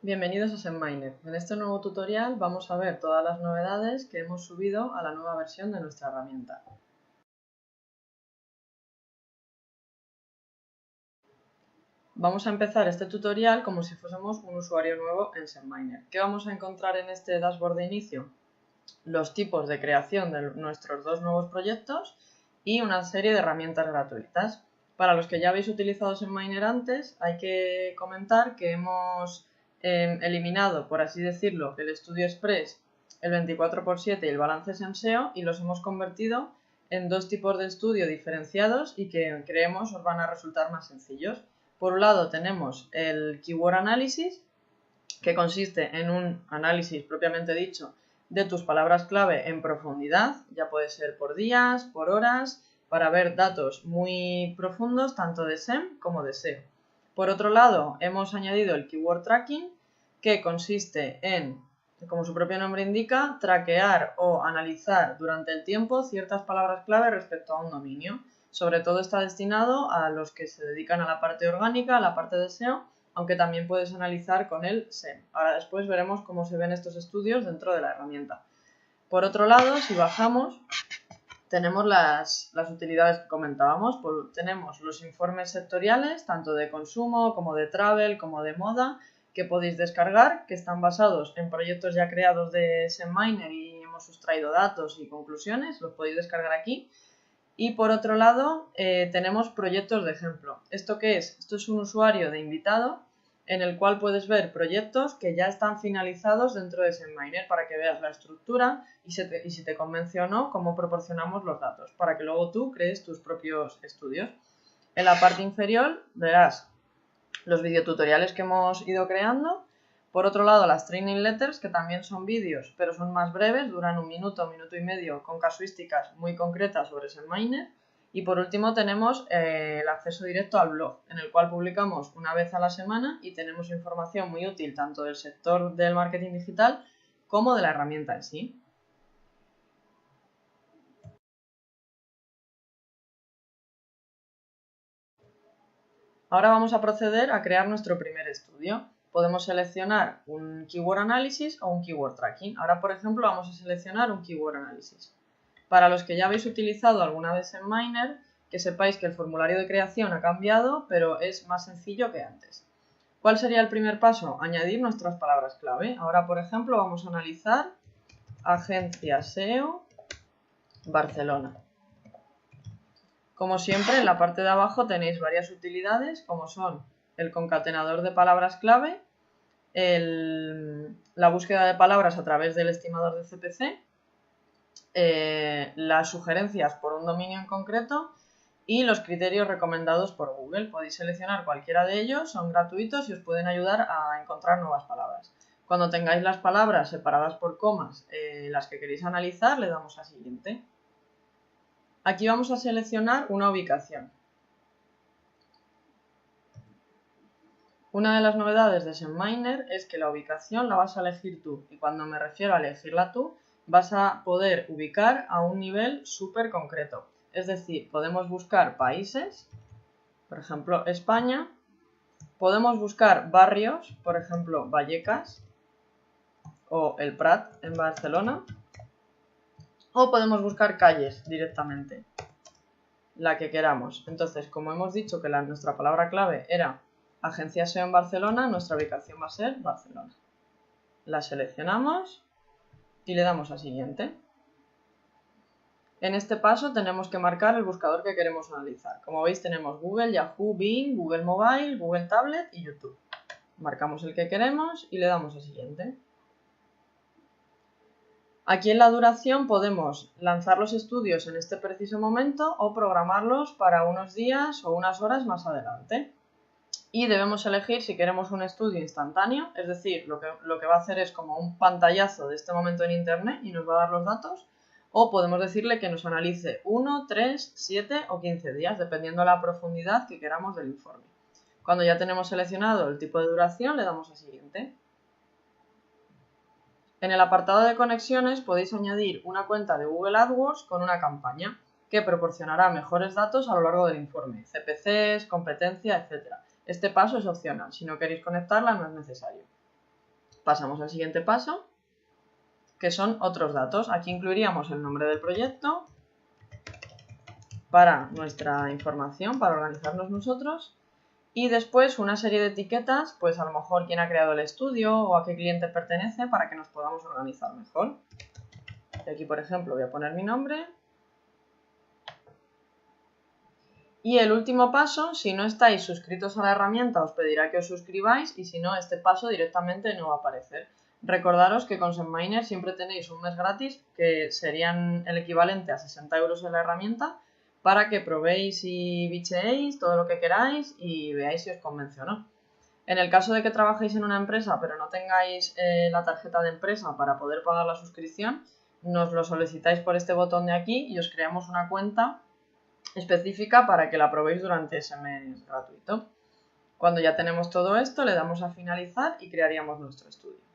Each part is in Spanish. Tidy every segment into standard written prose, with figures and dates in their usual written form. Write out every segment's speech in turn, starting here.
Bienvenidos a SEMminer. En este nuevo tutorial vamos a ver todas las novedades que hemos subido a la nueva versión de nuestra herramienta. Vamos a empezar este tutorial como si fuésemos un usuario nuevo en SEMminer. ¿Qué vamos a encontrar en este dashboard de inicio? Los tipos de creación de nuestros dos nuevos proyectos y una serie de herramientas gratuitas. Para los que ya habéis utilizado SEMminer antes, hay que comentar que hemos eliminado, por así decirlo, el Studio Express, el 24×7 y el balance SEO y los hemos convertido en dos tipos de estudio diferenciados y que creemos os van a resultar más sencillos. Por un lado tenemos el Keyword Analysis, que consiste en un análisis propiamente dicho de tus palabras clave en profundidad, ya puede ser por días, por horas, para ver datos muy profundos tanto de SEM como de SEO. Por otro lado, hemos añadido el Keyword Tracking, que consiste en, como su propio nombre indica, traquear o analizar durante el tiempo ciertas palabras clave respecto a un dominio. Sobre todo está destinado a los que se dedican a la parte orgánica, a la parte de SEO, aunque también puedes analizar con el SEM. Ahora después veremos cómo se ven estos estudios dentro de la herramienta. Por otro lado, si bajamos, tenemos las utilidades que comentábamos. Tenemos los informes sectoriales, tanto de consumo como de travel, como de moda, que podéis descargar, que están basados en proyectos ya creados de SEMminer y hemos sustraído datos y conclusiones, los podéis descargar aquí. Y por otro lado, tenemos proyectos de ejemplo. ¿Esto qué es? Esto es un usuario de invitado en el cual puedes ver proyectos que ya están finalizados dentro de SEMminer para que veas la estructura y si te convence o no, cómo proporcionamos los datos, para que luego tú crees tus propios estudios. En la parte inferior verás los videotutoriales que hemos ido creando. Por otro lado, las training letters, que también son vídeos, pero son más breves, duran un minuto y medio, con casuísticas muy concretas sobre SEMminer. Y por último tenemos el acceso directo al blog, en el cual publicamos una vez a la semana y tenemos información muy útil tanto del sector del marketing digital como de la herramienta en sí. Ahora vamos a proceder a crear nuestro primer estudio. Podemos seleccionar un Keyword Analysis o un Keyword Tracking. Ahora, por ejemplo, vamos a seleccionar un Keyword Analysis. Para los que ya habéis utilizado alguna vez SEMminer, que sepáis que el formulario de creación ha cambiado, pero es más sencillo que antes. ¿Cuál sería el primer paso? Añadir nuestras palabras clave. Ahora, por ejemplo, vamos a analizar Agencia SEO Barcelona. Como siempre, en la parte de abajo tenéis varias utilidades, como son el concatenador de palabras clave, la búsqueda de palabras a través del estimador de CPC, las sugerencias por un dominio en concreto y los criterios recomendados por Google. Podéis seleccionar cualquiera de ellos, son gratuitos y os pueden ayudar a encontrar nuevas palabras. Cuando tengáis las palabras separadas por comas, las que queréis analizar, le damos a siguiente. Aquí vamos a seleccionar una ubicación. Una de las novedades de SEMminer es que la ubicación la vas a elegir tú, y cuando me refiero a elegirla tú, vas a poder ubicar a un nivel súper concreto. Es decir, podemos buscar países, por ejemplo España, podemos buscar barrios, por ejemplo Vallecas o el Prat en Barcelona, o podemos buscar calles directamente, la que queramos. Entonces, como hemos dicho que nuestra palabra clave era Agencia SEO en Barcelona, nuestra ubicación va a ser Barcelona. La seleccionamos y le damos a siguiente. En este paso tenemos que marcar el buscador que queremos analizar. Como veis tenemos Google, Yahoo, Bing, Google Mobile, Google Tablet y YouTube. Marcamos el que queremos y le damos a siguiente. Aquí en la duración podemos lanzar los estudios en este preciso momento o programarlos para unos días o unas horas más adelante. Y debemos elegir si queremos un estudio instantáneo, es decir, lo que va a hacer es como un pantallazo de este momento en internet y nos va a dar los datos, o podemos decirle que nos analice 1, 3, 7 o 15 días, dependiendo de la profundidad que queramos del informe. Cuando ya tenemos seleccionado el tipo de duración, le damos a siguiente. En el apartado de conexiones podéis añadir una cuenta de Google AdWords con una campaña que proporcionará mejores datos a lo largo del informe, CPCs, competencia, etc. Este paso es opcional, si no queréis conectarla no es necesario. Pasamos al siguiente paso, que son otros datos. Aquí incluiríamos el nombre del proyecto para nuestra información, para organizarnos nosotros. Y después una serie de etiquetas, pues a lo mejor quién ha creado el estudio o a qué cliente pertenece para que nos podamos organizar mejor. Y aquí, por ejemplo, voy a poner mi nombre. Y el último paso, si no estáis suscritos a la herramienta, os pedirá que os suscribáis y si no, este paso directamente no va a aparecer. Recordaros que con SendMiner siempre tenéis un mes gratis, que serían el equivalente a 60 euros en la herramienta, para que probéis y bicheéis todo lo que queráis y veáis si os convence o no. En el caso de que trabajéis en una empresa pero no tengáis la tarjeta de empresa para poder pagar la suscripción, nos lo solicitáis por este botón de aquí y os creamos una cuenta específica para que la probéis durante ese mes gratuito. Cuando ya tenemos todo esto, le damos a finalizar y crearíamos nuestro estudio.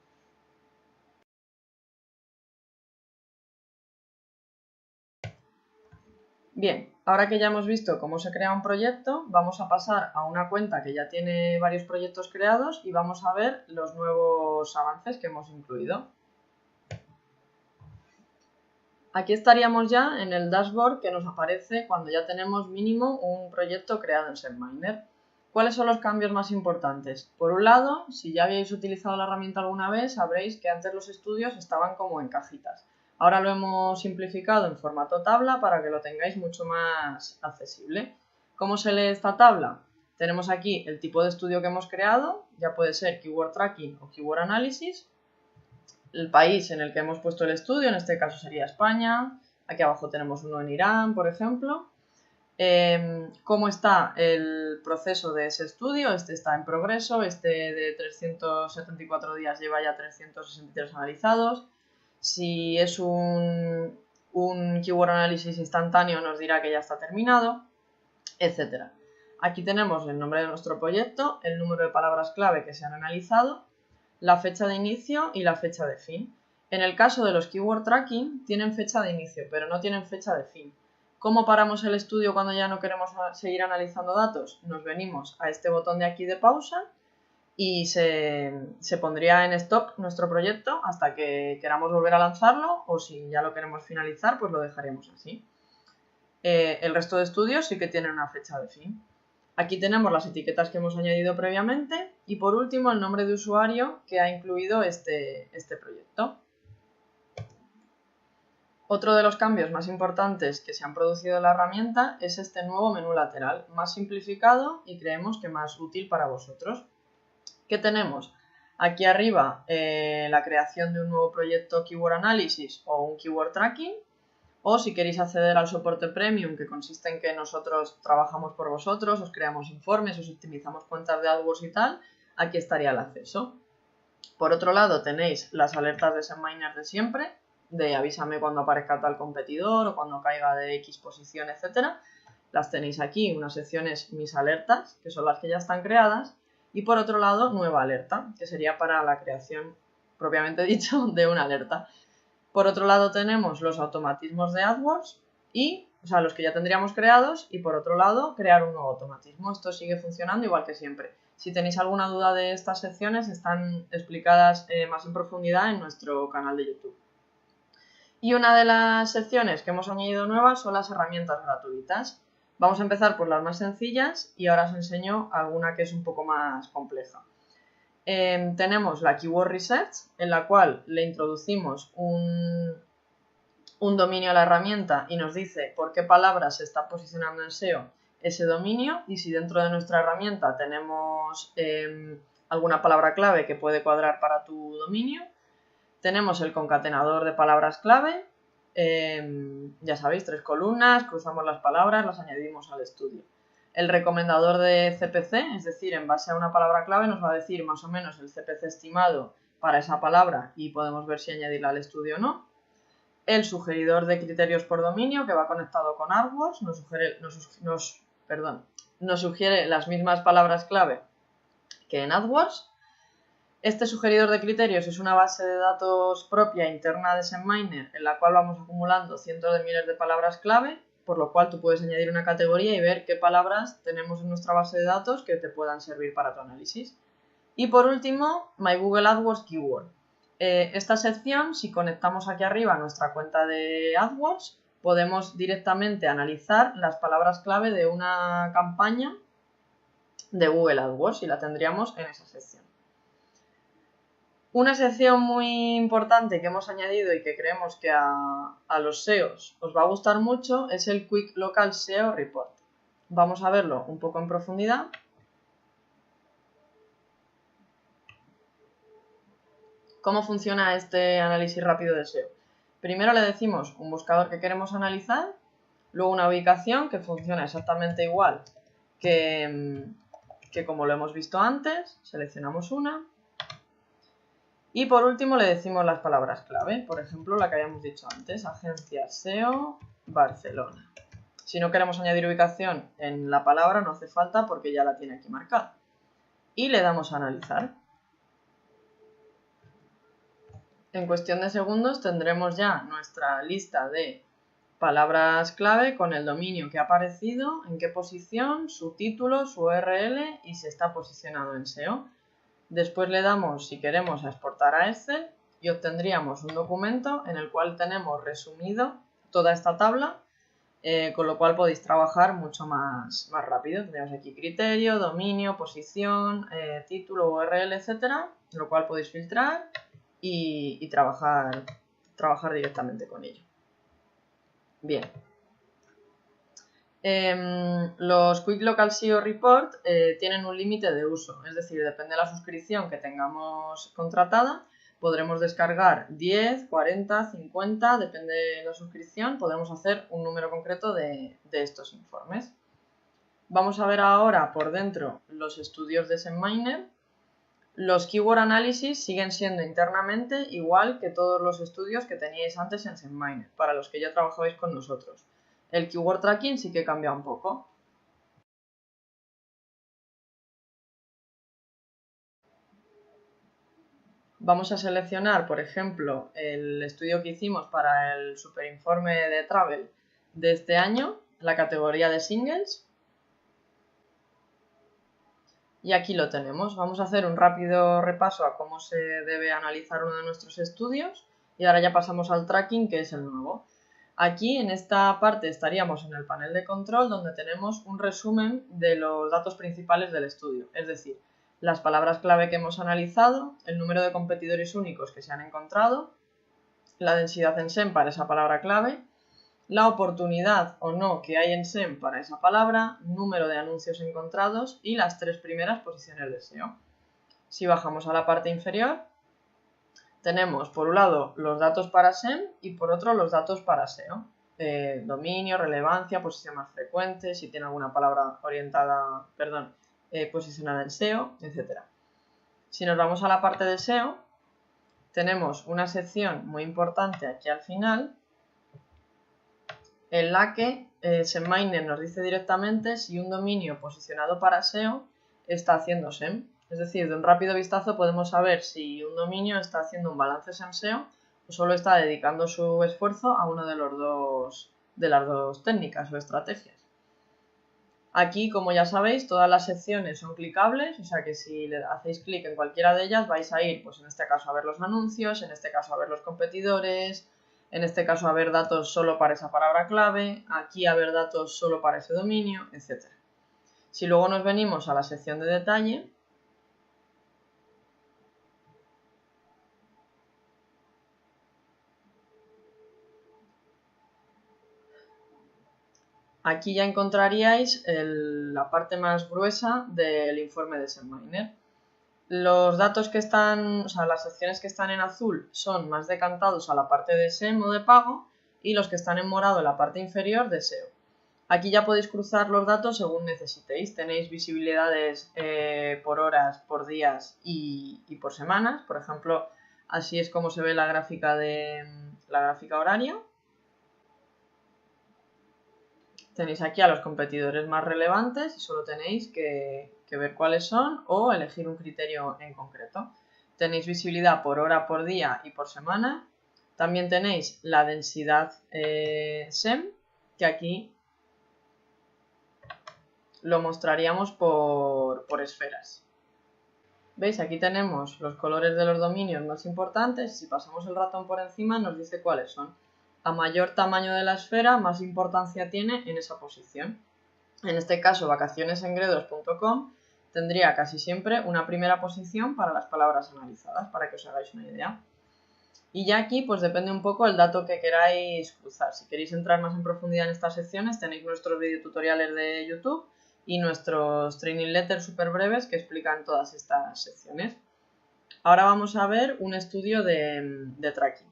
Bien, ahora que ya hemos visto cómo se crea un proyecto, vamos a pasar a una cuenta que ya tiene varios proyectos creados y vamos a ver los nuevos avances que hemos incluido. Aquí estaríamos ya en el dashboard que nos aparece cuando ya tenemos mínimo un proyecto creado en SendMiner. ¿Cuáles son los cambios más importantes? Por un lado, si ya habéis utilizado la herramienta alguna vez, sabréis que antes los estudios estaban como en cajitas. Ahora lo hemos simplificado en formato tabla para que lo tengáis mucho más accesible. ¿Cómo se lee esta tabla? Tenemos aquí el tipo de estudio que hemos creado, ya puede ser Keyword Tracking o Keyword Analysis, el país en el que hemos puesto el estudio, en este caso sería España, aquí abajo tenemos uno en Irán, por ejemplo, cómo está el proceso de ese estudio, este está en progreso, este de 374 días lleva ya 363 analizados, si es un keyword análisis instantáneo nos dirá que ya está terminado, etc. Aquí tenemos el nombre de nuestro proyecto, el número de palabras clave que se han analizado, la fecha de inicio y la fecha de fin. En el caso de los keyword tracking tienen fecha de inicio, pero no tienen fecha de fin. ¿Cómo paramos el estudio cuando ya no queremos seguir analizando datos? Nos venimos a este botón de aquí de pausa y se pondría en stop nuestro proyecto hasta que queramos volver a lanzarlo o si ya lo queremos finalizar, pues lo dejaríamos así. El resto de estudios sí que tienen una fecha de fin. Aquí tenemos las etiquetas que hemos añadido previamente y por último el nombre de usuario que ha incluido este proyecto. Otro de los cambios más importantes que se han producido en la herramienta es este nuevo menú lateral, más simplificado y creemos que más útil para vosotros. ¿Qué tenemos? Aquí arriba la creación de un nuevo proyecto Keyword Analysis o un Keyword Tracking. O si queréis acceder al soporte premium, que consiste en que nosotros trabajamos por vosotros, os creamos informes, os optimizamos cuentas de AdWords y tal, aquí estaría el acceso. Por otro lado tenéis las alertas de SendMiner de siempre, de avísame cuando aparezca tal competidor o cuando caiga de X posición, etc. Las tenéis aquí, unas secciones mis alertas, que son las que ya están creadas, y por otro lado nueva alerta, que sería para la creación propiamente dicho de una alerta. Por otro lado tenemos los automatismos de AdWords los que ya tendríamos creados y por otro lado crear un nuevo automatismo. Esto sigue funcionando igual que siempre. Si tenéis alguna duda de estas secciones están explicadas más en profundidad en nuestro canal de YouTube. Y una de las secciones que hemos añadido nuevas son las herramientas gratuitas. Vamos a empezar por las más sencillas y ahora os enseño alguna que es un poco más compleja. Tenemos la Keyword Research, en la cual le introducimos un dominio a la herramienta y nos dice por qué palabra se está posicionando en SEO ese dominio y si dentro de nuestra herramienta tenemos alguna palabra clave que puede cuadrar para tu dominio. Tenemos el concatenador de palabras clave, ya sabéis, 3 columnas, cruzamos las palabras, las añadimos al estudio. El recomendador de CPC, es decir, en base a una palabra clave nos va a decir más o menos el CPC estimado para esa palabra y podemos ver si añadirla al estudio o no. El sugeridor de criterios por dominio que va conectado con AdWords, nos sugiere las mismas palabras clave que en AdWords. Este sugeridor de criterios es una base de datos propia interna de SendMiner en la cual vamos acumulando cientos de miles de palabras clave, por lo cual tú puedes añadir una categoría y ver qué palabras tenemos en nuestra base de datos que te puedan servir para tu análisis. Y por último, My Google AdWords Keyword. Esta sección, si conectamos aquí arriba nuestra cuenta de AdWords, podemos directamente analizar las palabras clave de una campaña de Google AdWords y la tendríamos en esa sección. Una sección muy importante que hemos añadido y que creemos que a los SEOs os va a gustar mucho es el Quick Local SEO Report. Vamos a verlo un poco en profundidad. ¿Cómo funciona este análisis rápido de SEO? Primero le decimos un buscador que queremos analizar, luego una ubicación que funciona exactamente igual que como lo hemos visto antes, seleccionamos una. Y por último le decimos las palabras clave, por ejemplo la que habíamos dicho antes, Agencia SEO Barcelona. Si no queremos añadir ubicación en la palabra no hace falta porque ya la tiene aquí marcada. Y le damos a analizar. En cuestión de segundos tendremos ya nuestra lista de palabras clave con el dominio que ha aparecido, en qué posición, su título, su URL y si está posicionado en SEO. Después le damos, si queremos, a exportar a Excel y obtendríamos un documento en el cual tenemos resumido toda esta tabla, con lo cual podéis trabajar mucho más rápido. Tenemos aquí criterio, dominio, posición, título, URL, etcétera, lo cual podéis filtrar y trabajar directamente con ello. Bien. Los Quick Local SEO Report tienen un límite de uso, es decir, depende de la suscripción que tengamos contratada, podremos descargar 10, 40, 50, depende de la suscripción, podremos hacer un número concreto de estos informes. Vamos a ver ahora por dentro los estudios de SEMminer. Los Keyword Analysis siguen siendo internamente igual que todos los estudios que teníais antes en SEMminer, para los que ya trabajabais con nosotros. El Keyword Tracking sí que cambia un poco. Vamos a seleccionar, por ejemplo, el estudio que hicimos para el superinforme de Travel de este año, la categoría de Singles. Y aquí lo tenemos. Vamos a hacer un rápido repaso a cómo se debe analizar uno de nuestros estudios y ahora ya pasamos al tracking, que es el nuevo. Aquí en esta parte estaríamos en el panel de control donde tenemos un resumen de los datos principales del estudio, es decir, las palabras clave que hemos analizado, el número de competidores únicos que se han encontrado, la densidad en SEM para esa palabra clave, la oportunidad o no que hay en SEM para esa palabra, número de anuncios encontrados y las 3 primeras posiciones de SEO. Si bajamos a la parte inferior, tenemos por un lado los datos para SEM y por otro los datos para SEO. Dominio, relevancia, posición más frecuente, si tiene alguna palabra posicionada en SEO, etc. Si nos vamos a la parte de SEO, tenemos una sección muy importante aquí al final, en la que SEMminer nos dice directamente si un dominio posicionado para SEO está haciendo SEM. Es decir, de un rápido vistazo podemos saber si un dominio está haciendo un balance SEM-SEO o solo está dedicando su esfuerzo a una de las dos técnicas o estrategias. Aquí, como ya sabéis, todas las secciones son clicables, o sea que si le hacéis clic en cualquiera de ellas vais a ir, pues en este caso a ver los anuncios, en este caso a ver los competidores, en este caso a ver datos solo para esa palabra clave, aquí a ver datos solo para ese dominio, etc. Si luego nos venimos a la sección de detalle, aquí ya encontraríais la parte más gruesa del informe de SEMminer. Los datos que están, o sea, las secciones que están en azul son más decantados a la parte de SEM o de pago y los que están en morado en la parte inferior de SEO. Aquí ya podéis cruzar los datos según necesitéis. Tenéis visibilidades por horas, por días y por semanas. Por ejemplo, así es como se ve la gráfica horaria. Tenéis aquí a los competidores más relevantes y solo tenéis que ver cuáles son o elegir un criterio en concreto. Tenéis visibilidad por hora, por día y por semana. También tenéis la densidad SEM, que aquí lo mostraríamos por esferas. ¿Veis? Aquí tenemos los colores de los dominios más importantes. Si pasamos el ratón por encima nos dice cuáles son. A mayor tamaño de la esfera, más importancia tiene en esa posición. En este caso, vacacionesengredos.com tendría casi siempre una primera posición para las palabras analizadas, para que os hagáis una idea. Y ya aquí pues depende un poco el dato que queráis cruzar. Si queréis entrar más en profundidad en estas secciones tenéis nuestros videotutoriales de YouTube y nuestros training letters súper breves que explican todas estas secciones. Ahora vamos a ver un estudio de tracking.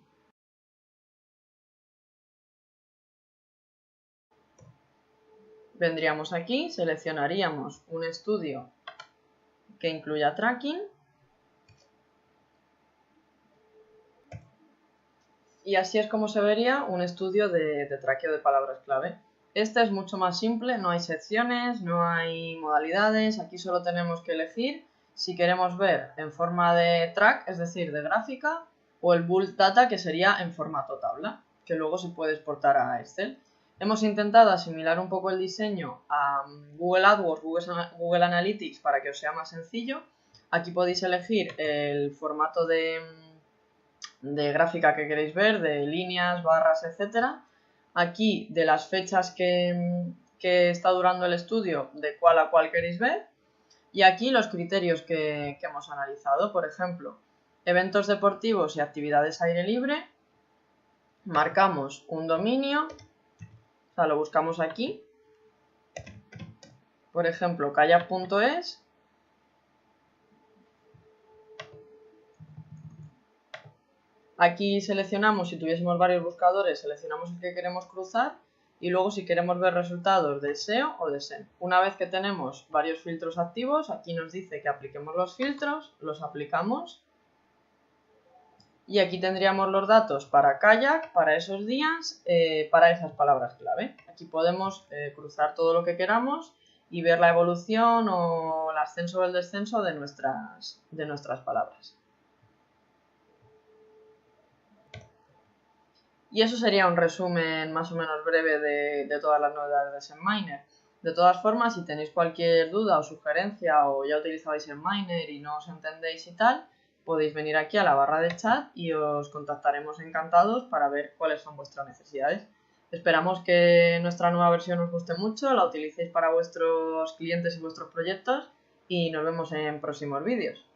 Vendríamos aquí, seleccionaríamos un estudio que incluya tracking y así es como se vería un estudio de traqueo de palabras clave. Este es mucho más simple, no hay secciones, no hay modalidades, aquí solo tenemos que elegir si queremos ver en forma de track, es decir, de gráfica, o el bulk data, que sería en formato tabla, que luego se puede exportar a Excel. Hemos intentado asimilar un poco el diseño a Google AdWords, Google Analytics, para que os sea más sencillo. Aquí podéis elegir el formato de gráfica que queréis ver, de líneas, barras, etcétera. Aquí de las fechas que está durando el estudio, de cuál a cuál queréis ver. Y aquí los criterios que hemos analizado, por ejemplo, eventos deportivos y actividades aire libre. Marcamos un dominio, o sea, lo buscamos aquí. Por ejemplo, kayak.es. Aquí seleccionamos, si tuviésemos varios buscadores, seleccionamos el que queremos cruzar y luego si queremos ver resultados de SEO o de SEM. Una vez que tenemos varios filtros activos, aquí nos dice que apliquemos los filtros, los aplicamos y aquí tendríamos los datos para kayak, para esos días, para esas palabras clave. Aquí podemos cruzar todo lo que queramos y ver la evolución o el ascenso o el descenso de nuestras palabras. Y eso sería un resumen más o menos breve de todas las novedades de SEMminer. De todas formas, si tenéis cualquier duda o sugerencia o ya utilizabais SEMminer y no os entendéis y tal, podéis venir aquí a la barra de chat y os contactaremos encantados para ver cuáles son vuestras necesidades. Esperamos que nuestra nueva versión os guste mucho, la utilicéis para vuestros clientes y vuestros proyectos y nos vemos en próximos vídeos.